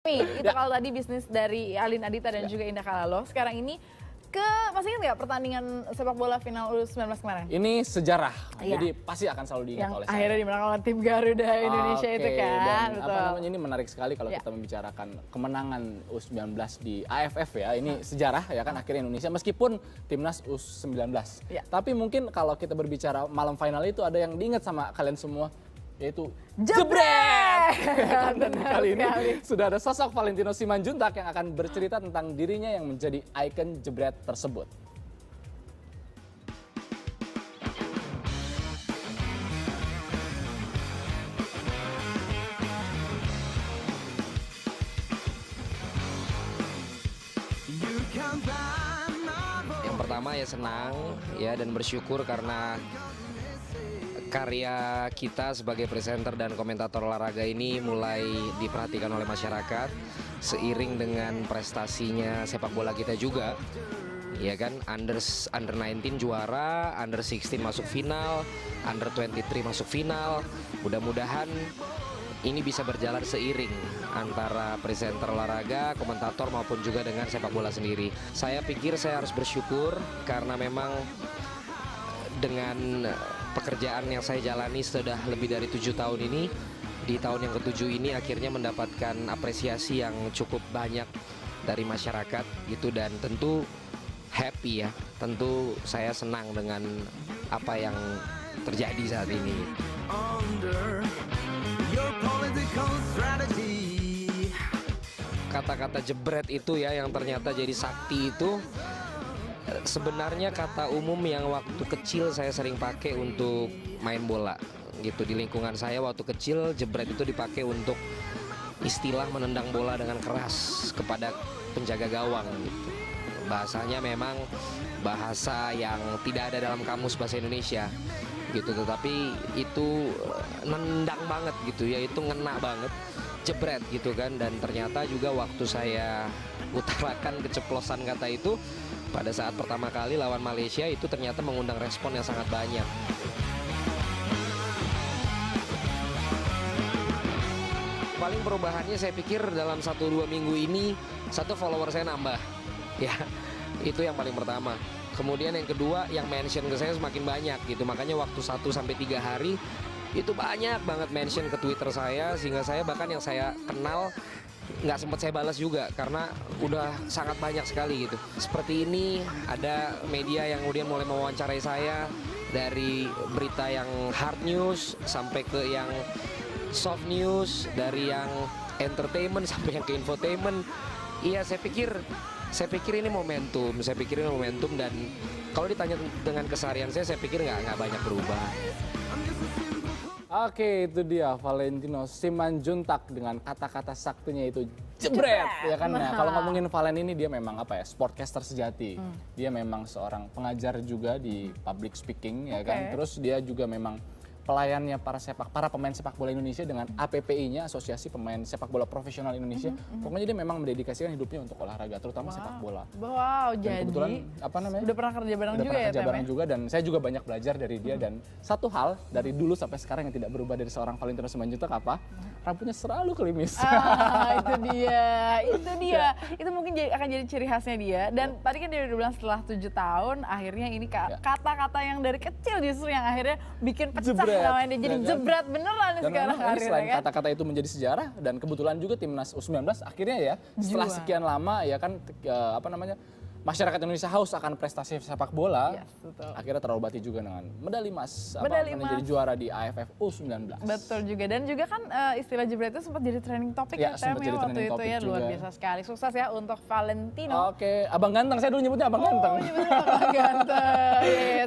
Itu kalau tadi bisnis dari Alin Adita dan juga Indah Kalalo. Sekarang ini masih ingat nggak pertandingan sepak bola final U19 kemarin? Ini sejarah, Iya. jadi pasti akan selalu diingat Yang oleh saya. akhirnya dimenangkan oleh tim Garuda Indonesia itu kan. Dan Betul. apa namanya, ini menarik sekali kalau Ya. kita membicarakan kemenangan U19 di AFF ya. Ini sejarah ya kan, akhirnya Indonesia meskipun timnas U19. Ya. Tapi mungkin kalau kita berbicara malam final itu ada yang diingat sama kalian semua, yaitu Jebret! Dan Benar kali ini sekali. sudah ada sosok Valentino Simanjuntak yang akan bercerita tentang dirinya yang menjadi ikon jebret tersebut. Yang pertama ya senang ya dan bersyukur karena karya kita sebagai presenter dan komentator olahraga ini mulai diperhatikan oleh masyarakat seiring dengan prestasinya sepak bola kita juga. Ya kan, under 19 juara, under 16 masuk final, under 23 masuk final. Mudah-mudahan ini bisa berjalan seiring antara presenter olahraga, komentator maupun juga dengan sepak bola sendiri. Saya pikir saya harus bersyukur karena memang dengan pekerjaan yang saya jalani sudah lebih dari 7 tahun ini, di tahun yang ke-7 ini akhirnya mendapatkan apresiasi yang cukup banyak dari masyarakat gitu, dan tentu happy ya, tentu saya senang dengan apa yang terjadi saat ini. Kata-kata jebret itu ya yang ternyata jadi sakti itu sebenarnya kata umum yang waktu kecil saya sering pakai untuk main bola gitu. Di lingkungan saya waktu kecil jebret itu dipakai untuk istilah menendang bola dengan keras kepada penjaga gawang gitu. Bahasanya memang bahasa yang tidak ada dalam kamus bahasa Indonesia gitu, tetapi itu nendang banget gitu ya, itu ngena banget, jebret gitu kan. Dan ternyata juga waktu saya utarakan keceplosan kata itu pada saat pertama kali lawan Malaysia, itu ternyata mengundang respon yang sangat banyak. Paling perubahannya saya pikir dalam 1-2 minggu ini, satu, follower saya nambah ya, itu yang paling pertama. Kemudian yang kedua, yang mention ke saya semakin banyak gitu, makanya waktu 1-3 hari itu banyak banget mention ke Twitter saya, sehingga saya bahkan yang saya kenal nggak sempat saya balas juga karena udah sangat banyak sekali gitu. Seperti ini ada media yang kemudian mulai mewawancarai saya, dari berita yang hard news sampai ke yang soft news, dari yang entertainment sampai yang ke infotainment. Iya, saya pikir ini momentum, dan kalau ditanya dengan keseharian saya pikir nggak banyak berubah. Oke, itu dia Valentino Simanjuntak dengan kata-kata saktinya itu jebret ya kan. Nah, kalau ngomongin Valen ini, dia memang apa ya, sportcaster sejati. Dia memang seorang pengajar juga di public speaking ya kan. Terus dia juga memang pelayannya para pemain sepak bola Indonesia dengan APPI-nya, Asosiasi Pemain Sepak Bola Profesional Indonesia. Pokoknya dia memang mendedikasikan hidupnya untuk olahraga, terutama sepak bola. Wow, Dan jadi kebetulan apa namanya? udah pernah kerja bareng Udah juga pernah ya, kerja Tem, bareng ya? juga, dan saya juga banyak belajar dari dia. Dan satu hal dari dulu sampai sekarang yang tidak berubah dari seorang Valentino Simanjuntak apa? Rambutnya selalu klimis. Itu dia. Itu mungkin akan jadi ciri khasnya dia. Dan tadi kan dia udah bilang setelah 7 tahun, akhirnya ini kata-kata yang dari kecil justru yang akhirnya bikin pecah Jebret, namanya dia. Jadi ya kan? jebret beneran Dan sekarang memang ini karirnya selain kan. kata-kata itu menjadi sejarah, dan kebetulan juga timnas U19 akhirnya ya setelah Juara. sekian lama ya kan, apa namanya, masyarakat Indonesia haus akan prestasi sepak bola. Yes, betul. Akhirnya terobati juga dengan medali emas, Medali menjadi emas. juara di AFF U19. Betul juga, dan juga kan istilah jebret itu sempat jadi trending topik Ya, ya, Tem, sempat ya jadi waktu trending itu topik ya. Luar juga. biasa sekali. Sukses ya untuk Valentino. Oke, abang ganteng, saya dulu nyebutnya abang ganteng. Oh, ganteng. Yes.